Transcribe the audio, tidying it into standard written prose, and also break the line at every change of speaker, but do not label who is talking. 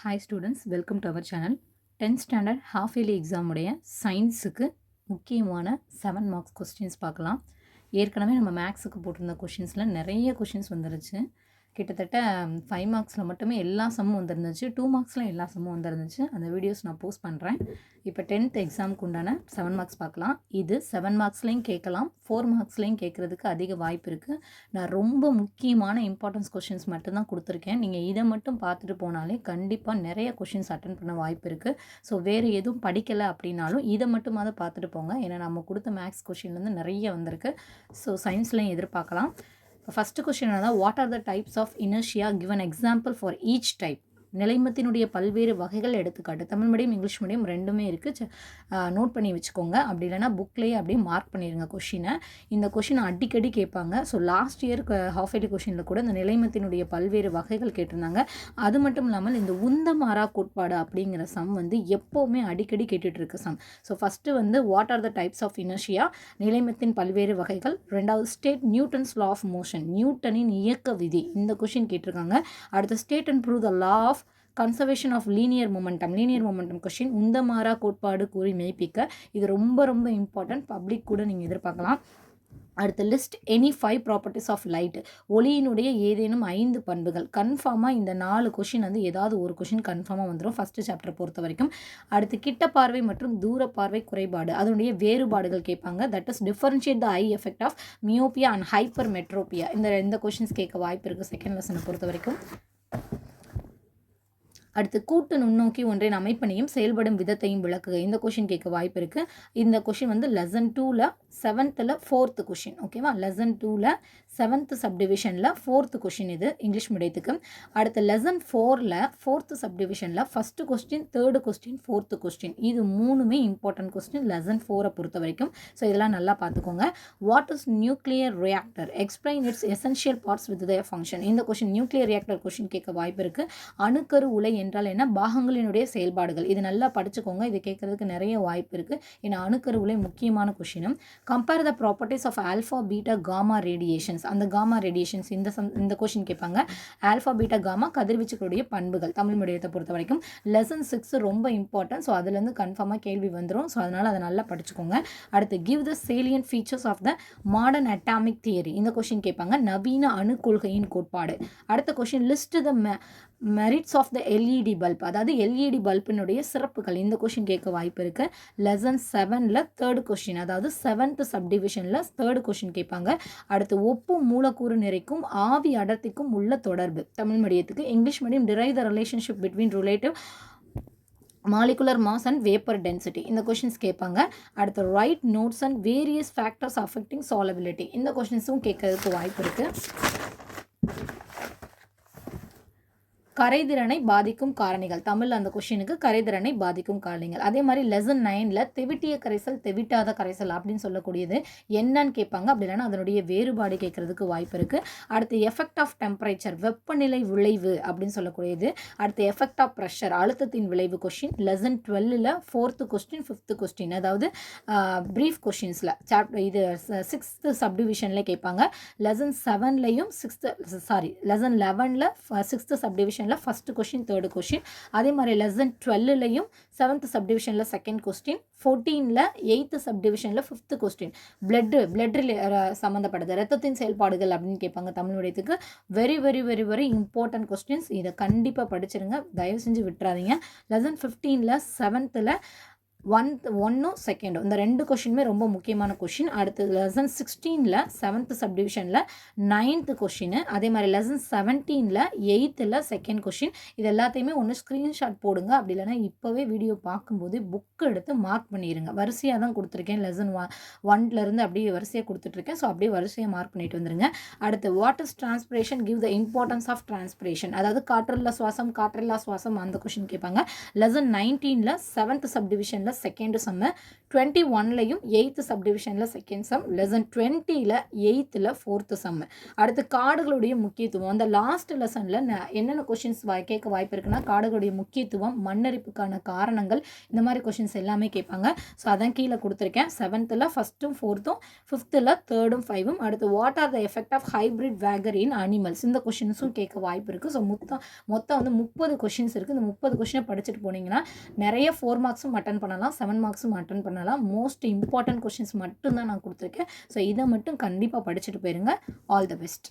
Hi students, welcome to our channel. 10th standard half yearly exam உடைய சயின்ஸுக்கு முக்கியமான 7 marks questions பார்க்கலாம். ஏற்கனவே நம்ம மேக்ஸுக்கு போட்டிருந்த கொஷின்ஸில் நிறைய கொஷின்ஸ் வந்துருச்சு. கிட்டத்தட்ட 5 மார்க்ஸில் மட்டுமே எல்லா சம்மும் வந்துருந்துச்சு, 2 மார்க்ஸில் எல்லா சம்மும் வந்துருந்துச்சு. அந்த வீடியோஸ் நான் போஸ்ட் பண்ணுறேன். இப்போ 10th எக்ஸாமுக்கு உண்டான 7 மார்க்ஸ் பார்க்கலாம். இது 7 மார்க்ஸ்லேயும் கேட்கலாம், 4 மார்க்ஸ்லேயும் கேட்குறதுக்கு அதிக வாய்ப்பு இருக்குது. நான் ரொம்ப முக்கியமான இம்பார்ட்டன்ஸ் கொஷின்ஸ் மட்டும்தான் கொடுத்துருக்கேன். நீங்கள் இதை மட்டும் பார்த்துட்டு போனாலே கண்டிப்பாக நிறைய கொஷின்ஸ் அட்டன் பண்ண வாய்ப்பு இருக்குது. ஸோ வேறு எதுவும் படிக்கலை அப்படின்னாலும் இதை மட்டுமாவது பார்த்துட்டு போங்க. ஏன்னா நம்ம கொடுத்த மேக்ஸ் கொஷின்லேருந்து நிறைய வந்திருக்கு. ஸோ சயின்ஸ்லையும் எதிர்பார்க்கலாம். ஃபஸ்ட்டு கொஸ்டின் என்னன்னா, what are the types of inertia, give an example for each type. நிலைமத்தினுடைய பல்வேறு வகைகள் எடுத்துக்காட்டு. தமிழ் மீடியம் இங்கிலீஷ் மீடியம் ரெண்டுமே இருக்குது. நோட் பண்ணி வச்சுக்கோங்க. அப்படி இல்லைனா புக்லேயே அப்படியே மார்க் பண்ணிடுங்க கொஷினை. இந்த கொஷினை அடிக்கடி கேட்பாங்க. ஸோ லாஸ்ட் இயருக்கு ஹாஃப் இயர்லி கொஷினில் கூட இந்த நிலைமத்தினுடைய பல்வேறு வகைகள் கேட்டிருந்தாங்க. அது மட்டும் இல்லாமல் இந்த உந்தமாரா கோட்பாடு அப்படிங்கிற சம் வந்து எப்போவுமே அடிக்கடி கேட்டுட்ருக்கு சம். ஸோ ஃபஸ்ட்டு வந்து what are the types of inertia, நிலைமத்தின் பல்வேறு வகைகள். ரெண்டாவது state Newton's law of motion, நியூட்டனின் இயக்க விதி, இந்த கொஷின் கேட்டிருக்காங்க. அடுத்த state and prove the law of conservation of linear momentum question, உந்தமாரா கோட்பாடு கூறி மெய்ப்பிக்க. இது ரொம்ப ரொம்ப இம்பார்ட்டன்ட், பப்ளிக் கூட நீங்கள் எதிர்பார்க்கலாம். அடுத்த list any 5 properties of light, ஒளியினுடைய ஏதேனும் 5 பண்புகள். கன்ஃபார்மாக இந்த 4 கொஷின் வந்து ஏதாவது ஒரு கொஷின் கன்ஃபார்மாக வந்துடும் ஃபஸ்ட்டு சாப்டர் பொறுத்த வரைக்கும். அடுத்து கிட்ட பார்வை மற்றும் தூர பார்வை குறைபாடு, அதனுடைய வேறுபாடுகள் கேட்பாங்க. That is differentiate the eye effect of myopia and hypermetropia. இந்த கொஷின்ஸ் கேட்க வாய்ப்பு இருக்குது செகண்ட் லெசனை பொறுத்த வரைக்கும். அடுத்து கூட்டு நுண்ணோக்கி ஒன்றின் அமைப்பினையும் செயல்படும் விதத்தையும் விளக்குக. இந்த கொஷின் கேட்க வாய்ப்பு இருக்குது. இந்த கொஷின் வந்து லெசன் 2ல் 7th 4th கொஷின். ஓகேவா, லெசன் 2ல் 7th சப்டிவிஷனில் 4th கொஷின் இது இங்கிலீஷ் மீடியத்துக்கு. அடுத்து லெசன் 4ல் 4th சப்டிவிஷனில் first question, 3rd question, 4th question. இது மூணுமே இம்பார்ட்டன்ட் கொஸ்டின் லெசன் 4 பொறுத்த வரைக்கும். ஸோ இதெல்லாம் நல்லா பார்த்துக்கோங்க. What is nuclear reactor, explain it's essential parts with their function. இந்த கொஷின் நியூக்ளியர் ரியாக்டர் கொஷின் கேட்க வாய்ப்பு இருக்குது. அணுக்கரு உலை என்றால் என்ன, பாகங்களினுடைய செயல்பாடுகள். இது நல்லா படிச்சுக்கோங்க, இது கேட்கறதுக்கு நிறைய வாய்ப்பு இருக்குது. ஏன்னா அணுக்கரு உலை முக்கியமான கொஷினும். Compare the properties of alpha beta gamma radiations, அந்த காமா ரேடியேஷன்ஸ் இந்த கொஷின் கேட்பாங்க. ஆல்ஃபா பீட்டா காமா கதிர்வீச்சுகளுடைய பண்புகள் தமிழ் மீடியத்தை பொறுத்த வரைக்கும். லெசன் 6 ரொம்ப இம்பார்ட்டன்ட். ஸோ அதுலேருந்து கன்ஃபார்மாக கேள்வி வந்துடும். ஸோ அதனால் அதை நல்லா படிச்சுக்கோங்க. அடுத்து give the salient features of the modern atomic theory, இந்த கொஷின் கேட்பாங்க. நவீன அணு கொள்கையின் கோட்பாடு. அடுத்த question list the merits of the LED bulb, அதாவது எல்இடி பல்பினுடைய சிறப்புகள். இந்த கொஷின் கேட்க வாய்ப்பு இருக்குது. லெசன் 7ல் 3rd கொஷின், அதாவது 7th சப்டிவிஷனில் 3rd கொஷின் கேட்பாங்க. அடுத்து ஒப்பு மூலக்கூறு நிறைக்கும் ஆவி அடர்த்திக்கும் உள்ள தொடர்பு தமிழ் மீடியத்துக்கு. English medium derive the relationship between relative molecular mass and vapour density, இந்த கொஷின்ஸ் கேட்பாங்க. அடுத்து write notes and various factors affecting solubility, இந்த கொஷின்ஸும் கேட்கறதுக்கு வாய்ப்பு இருக்குது. கரைதிறனை பாதிக்கும் காரணிகள், தமிழ் அந்த கொஷினுக்கு கரைதிறனை பாதிக்கும் காரணிகள். அதே மாதிரி லெசன் 9ல் தெவிட்டிய கரைசல் தெவிட்டாத கரைசல் அப்படின்னு சொல்லக்கூடியது என்னன்னு கேட்பாங்க. அப்படி இல்லைன்னா அதனுடைய வேறுபாடு கேட்கறதுக்கு வாய்ப்பு இருக்குது. அடுத்து எஃபெக்ட் ஆஃப் டெம்பரேச்சர், வெப்பநிலை விளைவு அப்படின்னு சொல்லக்கூடியது. அடுத்து எஃபெக்ட் ஆஃப் ப்ரெஷர், அழுத்தத்தின் விளைவு கொஷின். லெசன் 12ல் 4th கொஸ்டின், 5th கொஸ்டின், அதாவது ப்ரீஃப் கொஷின்ஸில் இது 6th சப்டிவிஷனில் கேட்பாங்க. லெசன் 7லையும் லெசன் 11ல் 6th subdivision first question, 3rd question. அதே மாதிரி லெசன் 12லையும் 7th சப்டிவிஷனில் 2nd கொஸ்டின், 14ல் 8th சப்டிவிஷனில் 5th கொஸ்டின். பிளட் சம்மந்தப்பட்டது, ரத்தத்தின் செயல்பாடுகள் அப்படின்னு கேட்பாங்க தமிழ் மீடியத்துக்கு. Very very very very important questions, இதை கண்டிப்பாக படிச்சிருங்க, தயவு செஞ்சு விட்டுறாதீங்க. லெசன் 15ல் 7th 1 2 இந்த 2 கொஷினுமே ரொம்ப முக்கியமான கொஷின். அடுத்து லெசன் 16ல் 7th சப்டிவிஷனில் 9th கொஷின். அதே மாதிரி லெசன் 17ல் 8th 2nd கொஷின். இது எல்லாத்தையுமே ஒன்று ஸ்க்ரீன்ஷாட் போடுங்க. அப்படி இல்லைனா இப்போவே வீடியோ பார்க்கும்போது புக்கு எடுத்து மார்க் பண்ணிடுங்க. வரிசையாக தான் கொடுத்துருக்கேன், லெசன் 1லேருந்து அப்படியே வரிசையாக கொடுத்துட்ருக்கேன். ஸோ அப்படியே வரிசையாக மார்க் பண்ணிட்டு வந்துருங்க. அடுத்து what is transpiration, give the importance of transpiration, அதாவது காற்றில்லா சுவாசம் அந்த கொஷின் கேட்பாங்க. லெசன் 19ல் 7th சப்டிவிஷனில் செகண்ட் சம்மு, 21லையும் 8th சப்டிவிஷனில் செகண்ட் சம், லெசன் 20ல் 8th ஃபோர்த்து சம்மு. அடுத்து காடுகளுடைய முக்கியத்துவம். அந்த லாஸ்ட் லெசனில் என்னென்ன கொஷின்ஸ் கேட்க வாய்ப்பு இருக்குன்னா, காடுகளுடைய முக்கியத்துவம், மண்ணரிப்புக்கான காரணங்கள், இந்த மாதிரி கொஷின்ஸ் எல்லாமே கேட்பாங்க. ஸோ அதான் கீழே கொடுத்துருக்கேன். 7th ஃபஸ்ட்டும் 4த்தும், 5th 3rd 5ம். அடுத்து what are the effect of hybrid vigour in animals, இந்த கொஷின்ஸும் கேட்க வாய்ப்பு இருக்குது. ஸோ மொத்தம் வந்து 30 கொஷின்ஸ் இருக்குது. இந்த 30 கொஷினை படிச்சுட்டு போனீங்கன்னா நிறைய 4 மார்க்ஸும் அட்டன் பண்ணலாம், 7 மார்க்ஸும் அட்டன் பண்ணலாம். மோஸ்ட் இம்பார்ட்டன்ட் கொஷின்ஸ் மட்டும்தான் நான் கொடுத்துருக்கேன். ஸோ இதை மட்டும் கண்டிப்பாக படிச்சுட்டு போயிருங்க. All the best.